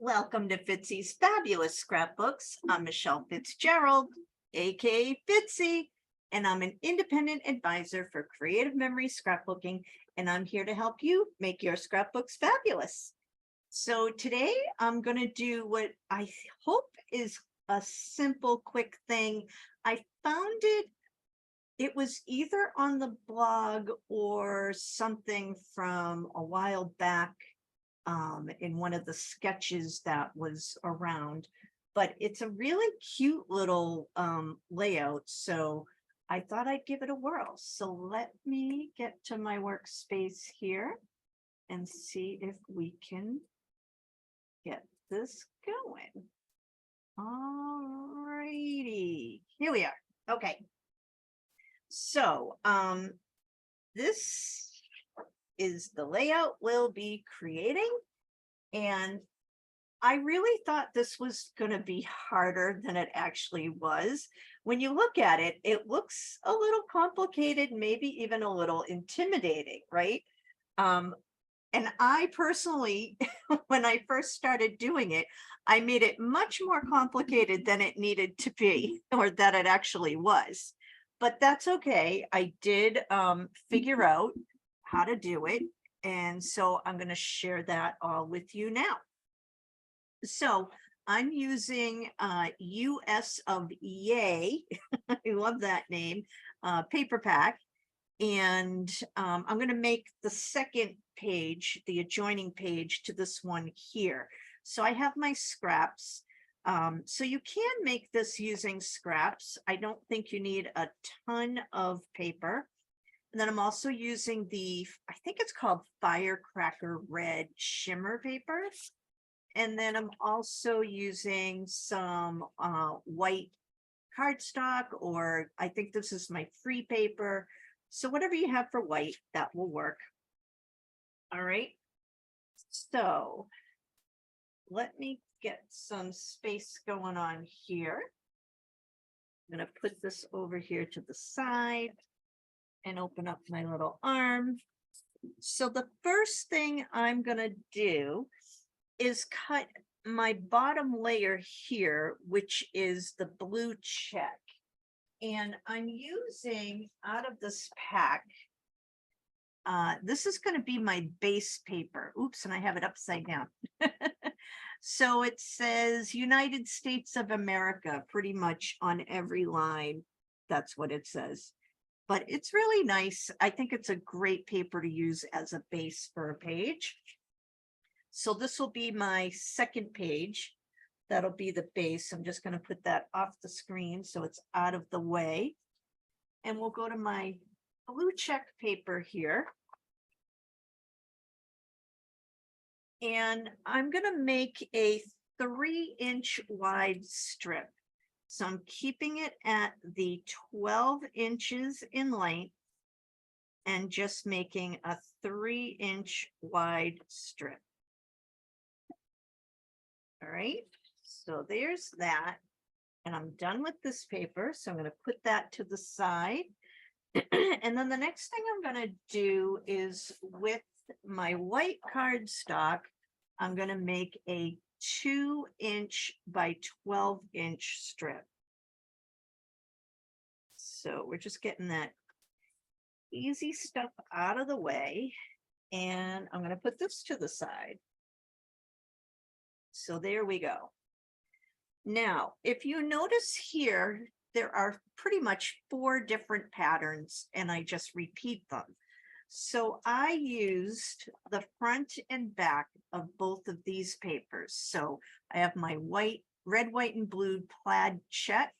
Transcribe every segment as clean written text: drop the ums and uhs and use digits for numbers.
Welcome to Fitzy's Fabulous Scrapbooks. I'm Michelle Fitzgerald, aka Fitzy, and I'm an independent advisor for Creative Memory Scrapbooking, and I'm here to help you make your scrapbooks fabulous. So today I'm going to do what I hope is a simple, quick thing. I found it was either on the blog or something from a while back in one of the sketches that was around, but it's a really cute little layout. So I thought I'd give it a whirl. So let me get to my workspace here and see if we can get this going. All righty, here we are. Okay. So this is the layout we'll be creating. And I really thought this was going to be harder than it actually was. When you look at it, it looks a little complicated, maybe even a little intimidating, right? And I personally, when I first started doing it, I made it much more complicated than it needed to be, or that it actually was. But that's okay. I did figure out how to do it. And so I'm going to share that all with you now. So I'm using US of Yay. I love that name, paper pack. And I'm going to make the second page, the adjoining page to this one here. So I have my scraps. So you can make this using scraps. I don't think you need a ton of paper. And then I'm also using I think it's called Firecracker Red Shimmer paper. And then I'm also using some white cardstock, or I think this is my free paper. So whatever you have for white, that will work. All right. So let me get some space going on here. I'm going to put this over here to the side and open up my little arm. So the first thing I'm going to do is cut my bottom layer here, which is the blue check. And I'm using out of this pack, this is going to be my base paper. Oops, and I have it upside down. So it says United States of America pretty much on every line. That's what it says. But it's really nice. I think it's a great paper to use as a base for a page. So this will be my second page. That'll be the base. I'm just going to put that off the screen so it's out of the way. And we'll go to my blue check paper here. And I'm going to make a 3-inch wide strip. So I'm keeping it at the 12 inches in length and just making a 3-inch wide strip. All right, so there's that. And I'm done with this paper. So I'm going to put that to the side. And then the next thing I'm going to do is with my white cardstock, I'm going to make a 2-inch by 12-inch strip. So we're just getting that easy stuff out of the way. And I'm going to put this to the side. So there we go. Now, if you notice here, there are pretty much 4 different patterns, and I just repeat them. So I used the front and back of both of these papers. So I have my red, white, and blue plaid check.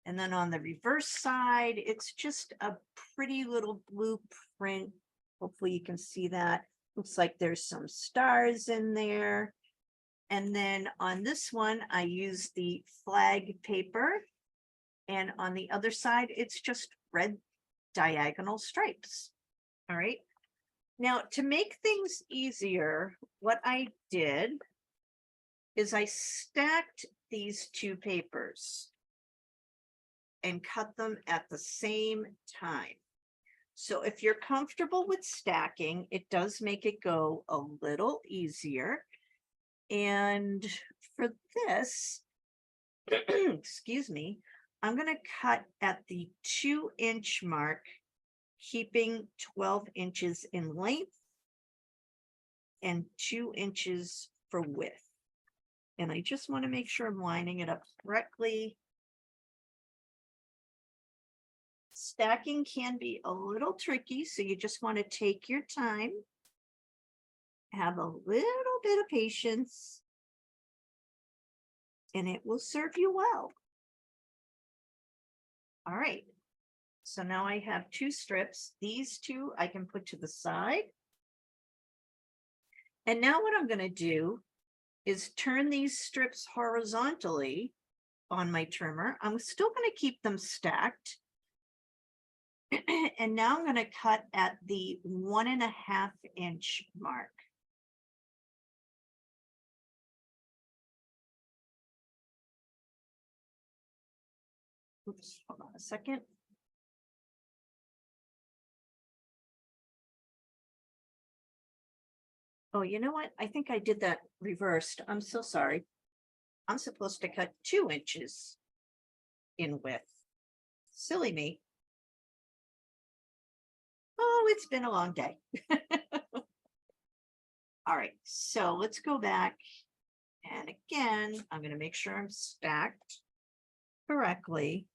And then on the reverse side, it's just a pretty little blue print. Hopefully you can see that. Looks like there's some stars in there. And then on this one, I use the flag paper. And on the other side, it's just red diagonal stripes. All right. Now, to make things easier, what I did is I stacked these 2 papers and cut them at the same time. So if you're comfortable with stacking, it does make it go a little easier. And for this, excuse me, I'm going to cut at the 2-inch mark, keeping 12 inches in length and 2 inches for width. And I just want to make sure I'm lining it up correctly. Stacking can be a little tricky, so you just want to take your time, have a little bit of patience, and it will serve you well. All right, so now I have 2 strips. These 2 I can put to the side. And now what I'm going to do is turn these strips horizontally on my trimmer. I'm still going to keep them stacked. And now I'm going to cut at the 1.5 inch mark. Oops, hold on a second. Oh, you know what? I think I did that reversed. I'm so sorry. I'm supposed to cut 2 inches in width. Silly me. Oh, it's been a long day. All right, so let's go back. And again, I'm going to make sure I'm stacked correctly.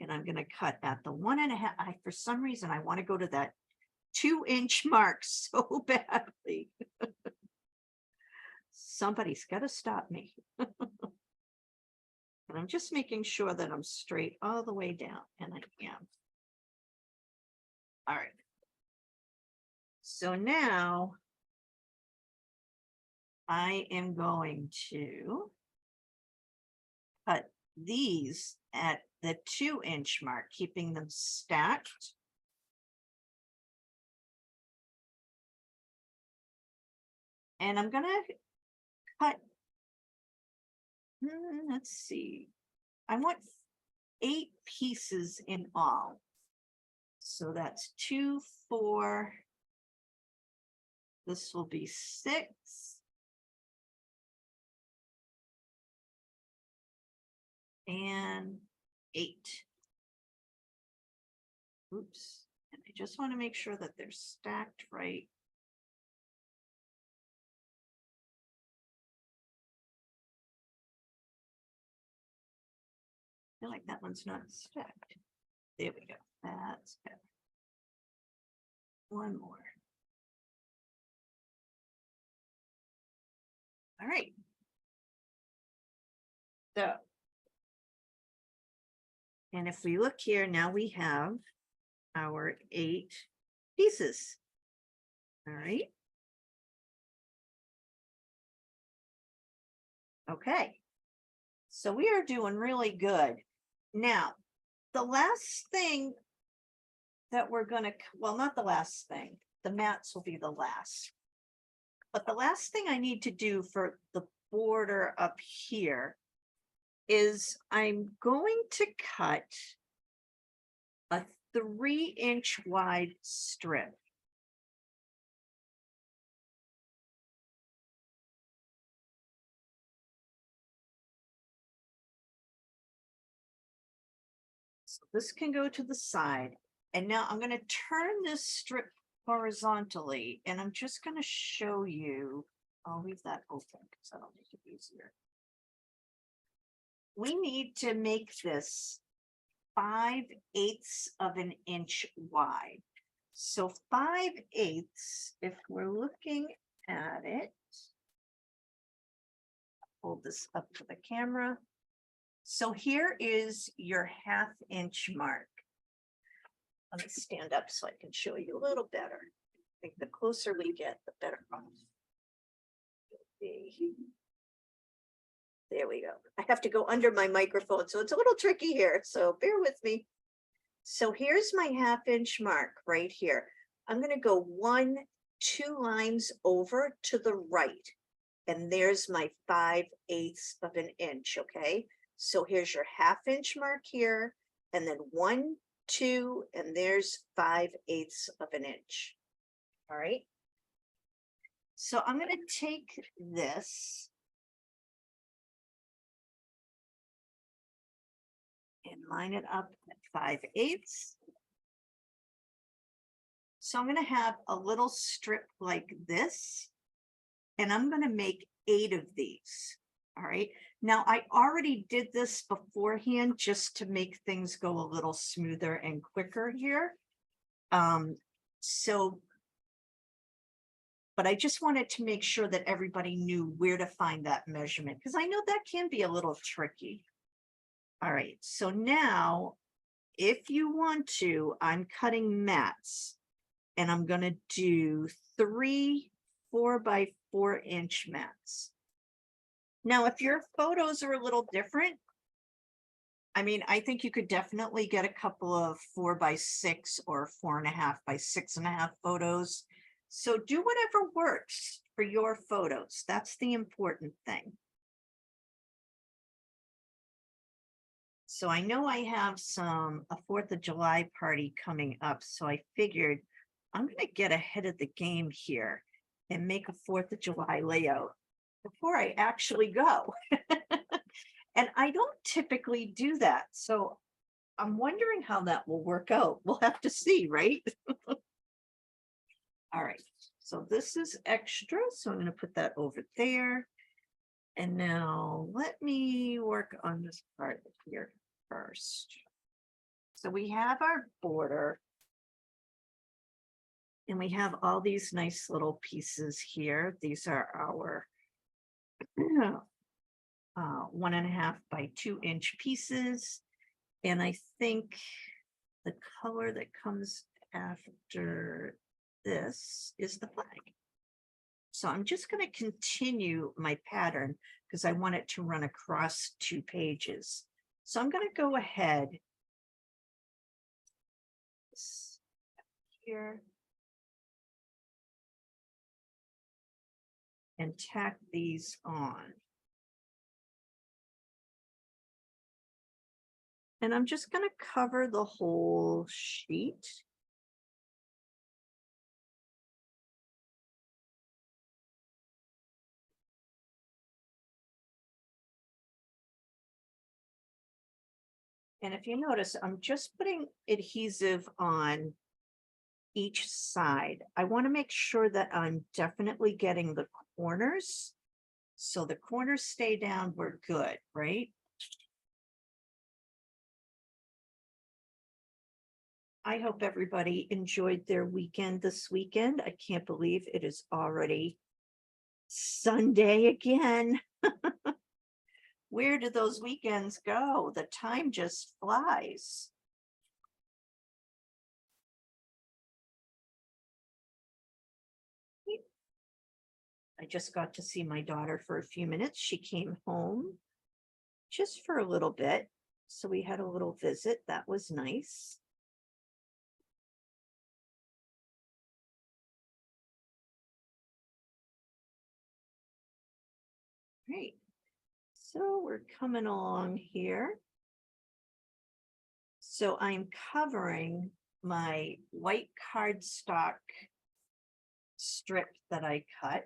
And I'm going to cut at the 1.5. For some reason, I want to go to that 2-inch mark so badly. Somebody's got to stop me. And I'm just making sure that I'm straight all the way down, and I am. All right. So now I am going to cut these at the 2-inch mark, keeping them stacked. And I'm going to cut, let's see, I want 8 pieces in all. So that's 2, 4, this will be 6. And 8. Oops. And I just want to make sure that they're stacked right. I feel like that one's not stacked. There we go. That's better. One more. All right. So, and if we look here, now we have our 8 pieces. All right. Okay. So we are doing really good. Now, the last thing that we're going to, well, not the last thing, the mats will be the last. But the last thing I need to do for the border up here is I'm going to cut a 3-inch wide strip. So this can go to the side. And now I'm going to turn this strip horizontally, and I'm just going to show you. I'll leave that open because that'll make it easier. We need to make this 5/8 of an inch wide. So 5/8, if we're looking at it, hold this up to the camera. So here is your 1/2 inch mark. Let me stand up so I can show you a little better. I think the closer we get, the better off. There we go. I have to go under my microphone, so it's a little tricky here, so bear with me. So here's my 1/2 inch mark right here. I'm going to go 1, 2 lines over to the right, and there's my 5/8 of an inch, okay? So here's your 1/2 inch mark here, and then 1, 2, and there's 5/8 of an inch. All right. So I'm going to take this and line it up at 5/8. So I'm going to have a little strip like this, and I'm going to make 8 of these. All right. Now I already did this beforehand just to make things go a little smoother and quicker here. So, but I just wanted to make sure that everybody knew where to find that measurement, because I know that can be a little tricky. All right. So now, if you want to, I'm cutting mats, and I'm going to do 3 4x4-inch mats. Now, if your photos are a little different, I mean, I think you could definitely get a couple of 4x6 or 4.5x6.5 photos. So do whatever works for your photos. That's the important thing. So I know I have a 4th of July party coming up. So I figured I'm going to get ahead of the game here and make a 4th of July layout before I actually go. And I don't typically do that. So I'm wondering how that will work out. We'll have to see, right? All right. So this is extra. So I'm going to put that over there. And now let me work on this part here first. So we have our border. And we have all these nice little pieces here. These are our 1.5x2-inch pieces. And I think the color that comes after this is the flag. So I'm just going to continue my pattern because I want it to run across 2 pages. So I'm going to go ahead here and tack these on. And I'm just going to cover the whole sheet. And if you notice, I'm just putting adhesive on each side. I want to make sure that I'm definitely getting the corners. So the corners stay down, we're good, right? I hope everybody enjoyed their weekend this weekend. I can't believe it is already Sunday again. Where do those weekends go? The time just flies. I just got to see my daughter for a few minutes. She came home just for a little bit. So we had a little visit. That was nice. Great. So we're coming along here. So I'm covering my white cardstock strip that I cut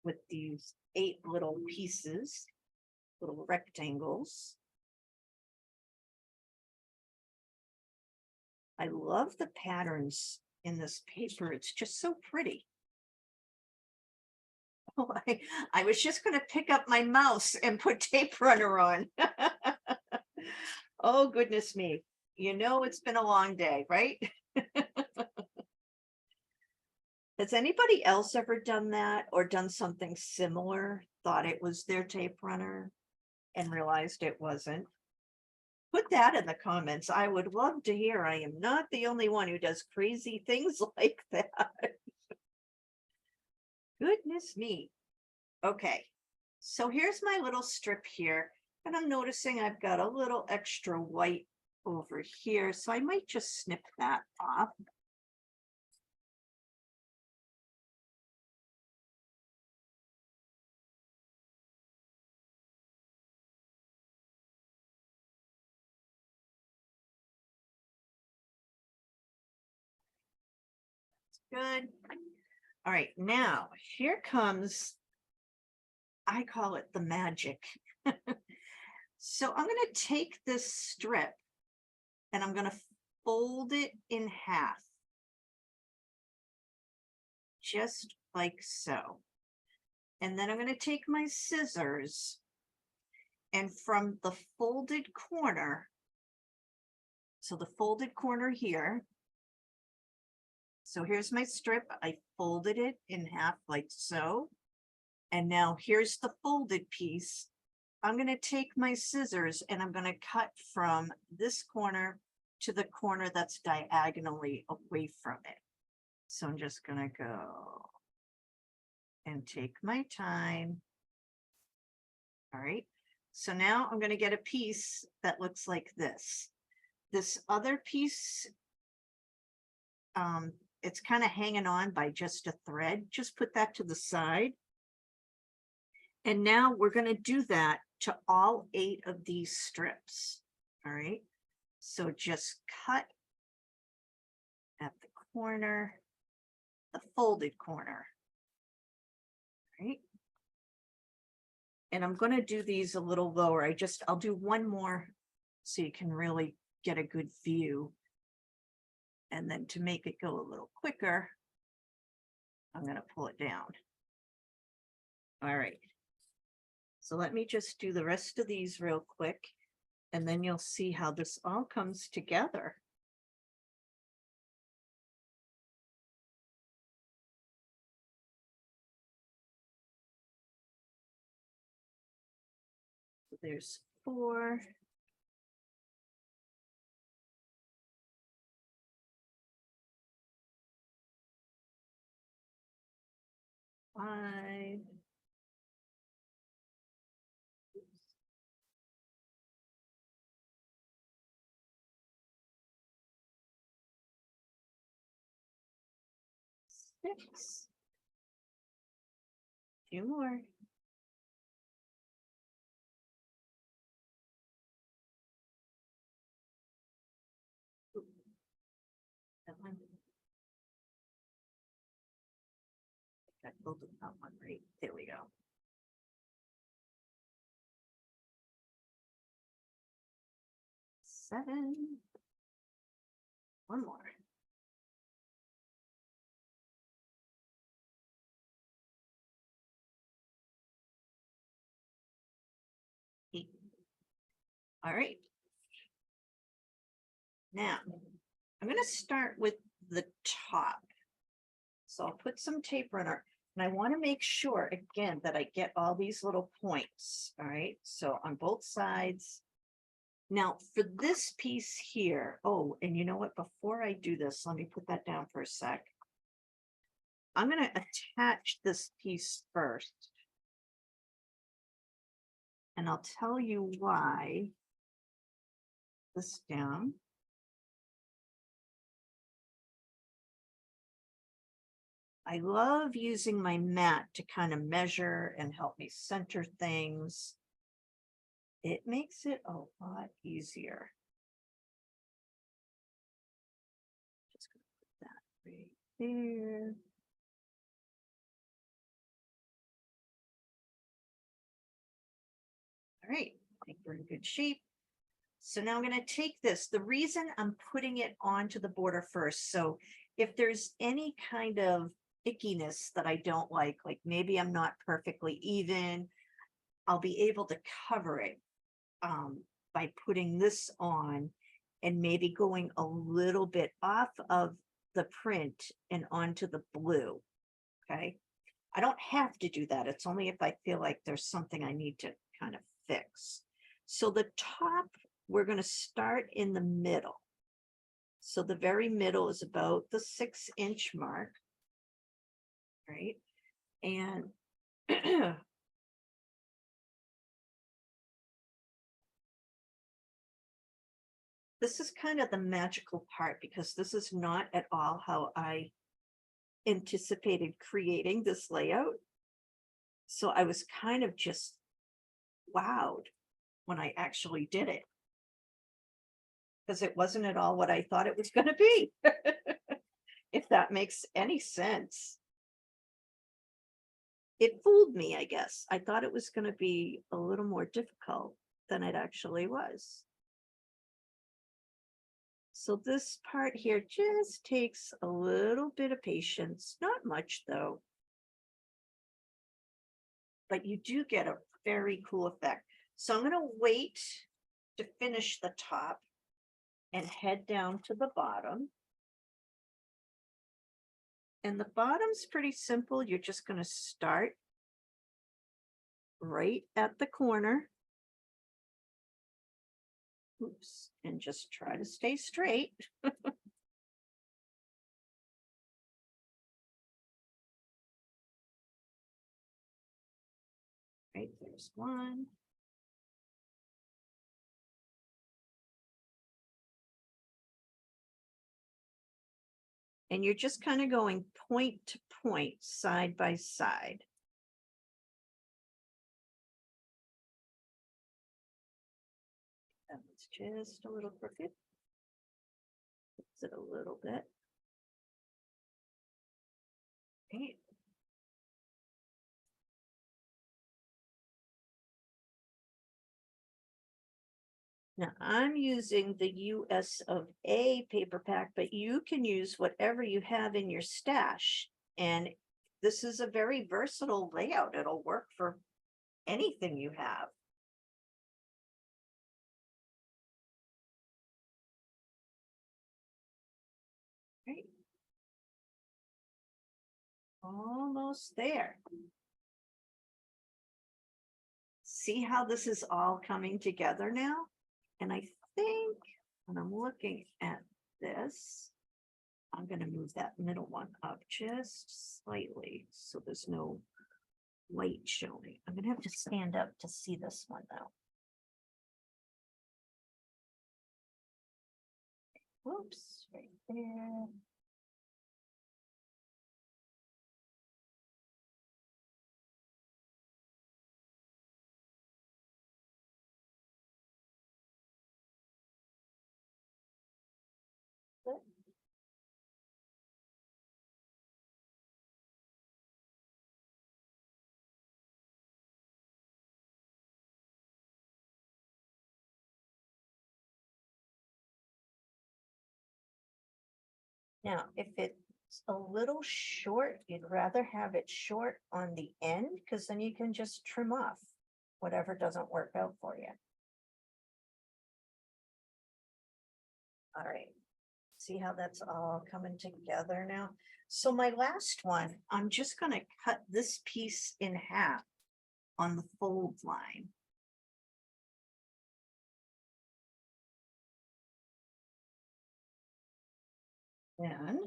with these 8 little pieces, little rectangles. I love the patterns in this paper. It's just so pretty. Oh, I was just going to pick up my mouse and put tape runner on. Oh, goodness me. You know, it's been a long day, right? Has anybody else ever done that or done something similar, thought it was their tape runner and realized it wasn't? Put that in the comments. I would love to hear. I am not the only one who does crazy things like that. Goodness me. Okay, so here's my little strip here, and I'm noticing I've got a little extra white over here, so I might just snip that off. Good. All right, now here comes, I call it the magic. So I'm going to take this strip and I'm going to fold it in half, just like so. And then I'm going to take my scissors and from the folded corner, so the folded corner here, so here's my strip, I folded it in half like so. And now here's the folded piece. I'm going to take my scissors and I'm going to cut from this corner to the corner that's diagonally away from it. So I'm just going to go and take my time. All right. So now I'm going to get a piece that looks like this. This other piece, it's kind of hanging on by just a thread. Just put that to the side. And now we're going to do that to all 8 of these strips. All right. So just cut at the corner, the folded corner. All right. And I'm going to do these a little lower. I'll do one more so you can really get a good view. And then to make it go a little quicker, I'm going to pull it down. All right. So let me just do the rest of these real quick, and then you'll see how this all comes together. So there's 4. Five. 6. 2 more. 7. I pulled it out one right. There we go. 7. One more. 8. All right. Now, I'm going to start with the top. So I'll put some tape runner, and I want to make sure again that I get all these little points. All right. So on both sides. Now for this piece here, oh, and you know what? Before I do this, let me put that down for a sec. I'm going to attach this piece first. And I'll tell you why. This down. I love using my mat to kind of measure and help me center things. It makes it a lot easier. Just gonna put that right there. All right, I think we're in good shape. So now I'm going to take this. The reason I'm putting it onto the border first, so if there's any kind of ickiness that I don't like maybe I'm not perfectly even, I'll be able to cover it by putting this on and maybe going a little bit off of the print and onto the blue. Okay. I don't have to do that. It's only if I feel like there's something I need to kind of fix. So the top, we're going to start in the middle. So the very middle is about the 6-inch mark. Right. And this is kind of the magical part because this is not at all how I anticipated creating this layout. So I was kind of just wowed when I actually did it, because it wasn't at all what I thought it was going to be. If if that makes any sense. It fooled me, I guess. I thought it was going to be a little more difficult than it actually was. So this part here just takes a little bit of patience, not much though. But you do get a very cool effect. So I'm going to wait to finish the top and head down to the bottom. And the bottom's pretty simple. You're just going to start right at the corner. Oops, and just try to stay straight. Right, there's one. And you're just kind of going point to point, side by side. That was just a little crooked. Fix it a little bit. Okay. Now I'm using the US of A paper pack, but you can use whatever you have in your stash. And this is a very versatile layout. It'll work for anything you have. Right. Almost there. See how this is all coming together now? And I think when I'm looking at this, I'm going to move that middle one up just slightly so there's no light showing. I'm going to have to stand up to see this one though. Whoops, right there. Now, if it's a little short, you'd rather have it short on the end because then you can just trim off whatever doesn't work out for you. All right. See how that's all coming together now? So my last one, I'm just going to cut this piece in half on the fold line. And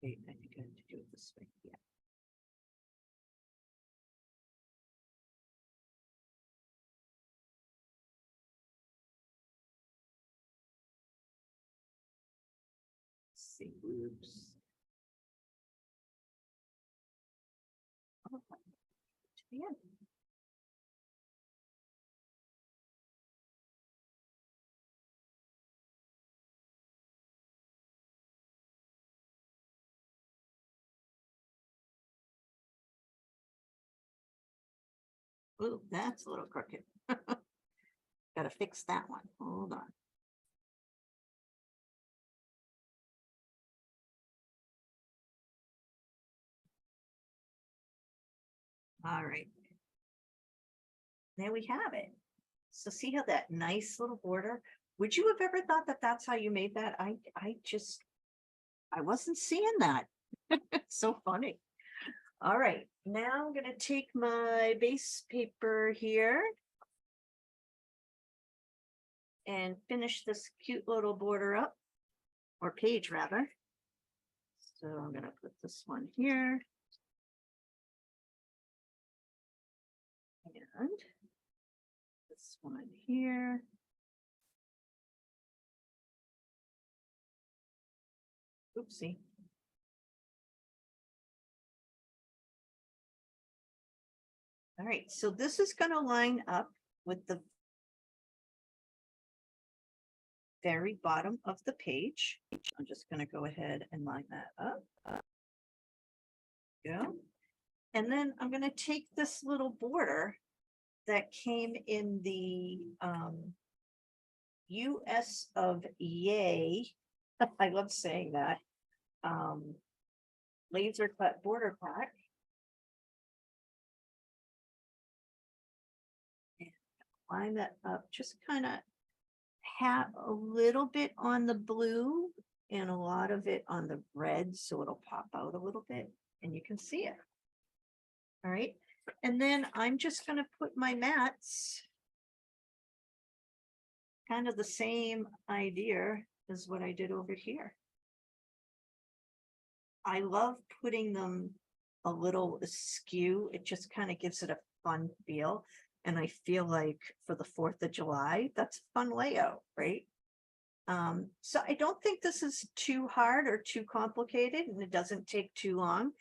wait, I think I have to do it this way. Yeah. Let's see, oops. Oh, to the end. Oh, that's a little crooked. Gotta fix that one. Hold on. All right. There we have it. So see how that nice little border, would you have ever thought that that's how you made that? I wasn't seeing that. It's so funny. All right, now I'm gonna take my base paper here and finish this cute little border up, or page rather. So I'm gonna put this one here. And this one here. Oopsie. All right, so this is going to line up with the very bottom of the page. I'm just going to go ahead and line that up. Go. And then I'm going to take this little border that came in the US of Yay. I love saying that. Laser cut border pack. And line that up, just kind of have a little bit on the blue and a lot of it on the red, so it'll pop out a little bit and you can see it. All right, and then I'm just going to put my mats, kind of the same idea as what I did over here. I love putting them a little askew. It just kind of gives it a fun feel. And I feel like for the 4th of July, that's a fun layout, right? So I don't think this is too hard or too complicated, and it doesn't take too long,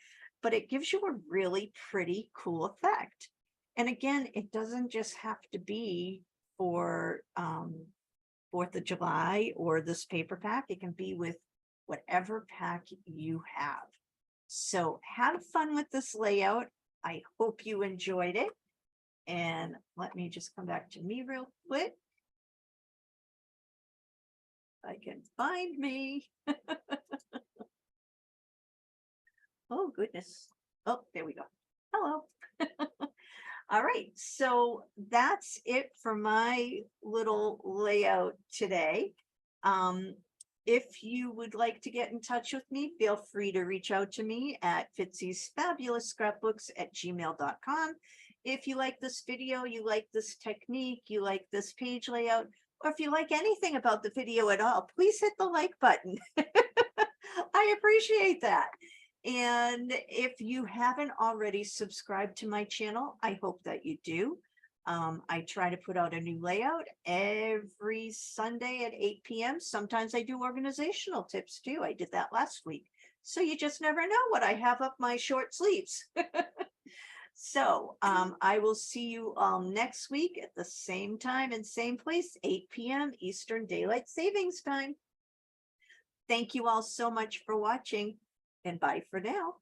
but it gives you a really pretty, cool effect. And again, it doesn't just have to be for 4th of July or this paper pack. It can be with whatever pack you have. So have fun with this layout. I hope you enjoyed it. And let me just come back to me real quick. I can find me. Oh, goodness. Oh, there we go. Hello. All right, so that's it for my little layout today. If you would like to get in touch with me, feel free to reach out to me at fitzy'sfabulousScrapbooks@gmail.com. If you like this video, you like this technique, you like this page layout, or if you like anything about the video at all, please hit the like button. I appreciate that. And if you haven't already subscribed to my channel, I hope that you do. I try to put out a new layout every Sunday at 8 p.m. Sometimes I do organizational tips too. I did that last week. So you just never know what I have up my short sleeves. So I will see you all next week at the same time and same place, 8 p.m. Eastern Daylight Savings Time. Thank you all so much for watching, and bye for now.